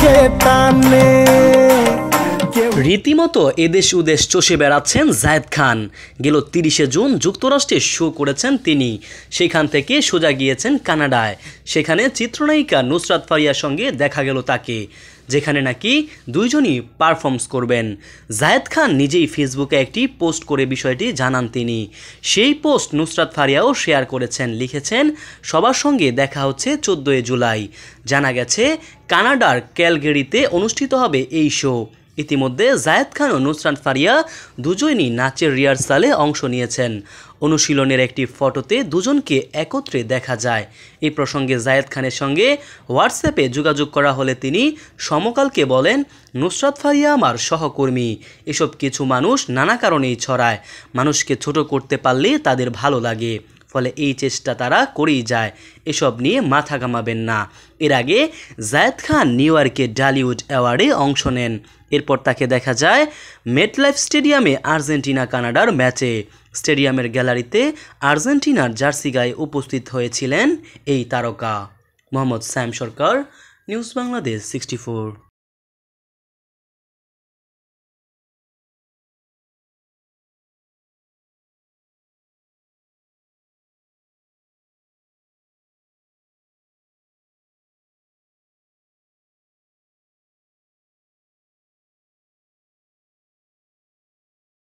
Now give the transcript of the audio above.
চোখে টানে। রীতিমতো এদেশ উদেশ চষে বেড়াচ্ছেন জায়েদ খান। গেল 30শে জুন যুক্তরাষ্ট্রে শো করেছেন তিনি। সেখান থেকে সোজা গিয়েছেন কানাডায়। সেখানে চিত্রনায়িকা নুসরাত ফারিয়ার সঙ্গে দেখা গেল তাকে, যেখানে নাকি দুইজনই পারফর্মস করবেন। জায়েদ খান নিজেই ফেসবুকে একটি পোস্ট করে বিষয়টি জানান তিনি। সেই পোস্ট নুসরাত ফারিয়াও শেয়ার করেছেন, লিখেছেন সবার সঙ্গে দেখা হচ্ছে 14 জুলাই। জানা গেছে কানাডার ক্যালগেরিতে অনুষ্ঠিত হবে এই শো। ইতিমধ্যে জায়েদ খান ও নুসরাত ফারিয়া দুজনই নাচের রিহার্সালে অংশ নিয়েছেন। অনুশীলনের একটি ফটোতে দুজনকে একত্রে দেখা যায়। এই প্রসঙ্গে জায়েদ খানের সঙ্গে হোয়াটসঅ্যাপে যোগাযোগ করা হলে তিনি সমকালকে বলেন, নুসরাত ফারিয়া আমার সহকর্মী। এসব কিছু মানুষ নানা কারণেই ছড়ায়। মানুষকে ছোট করতে পারলে তাদের ভালো লাগে, ফলে এই চেষ্টা তারা করেই যায়। এসব নিয়ে মাথা ঘামাবেন না। এর আগে জায়েদ খান নিউ ইয়র্কে ডালিউড অ্যাওয়ার্ডে অংশ নেন। এরপর তাকে দেখা যায় মেটলাইফ স্টেডিয়ামে আর্জেন্টিনা কানাডার ম্যাচে। স্টেডিয়ামের গ্যালারিতে আর্জেন্টিনার জার্সি গায়ে উপস্থিত হয়েছিলেন এই তারকা। মোহাম্মদ সায়েম সরকার, নিউজ বাংলাদেশ 64।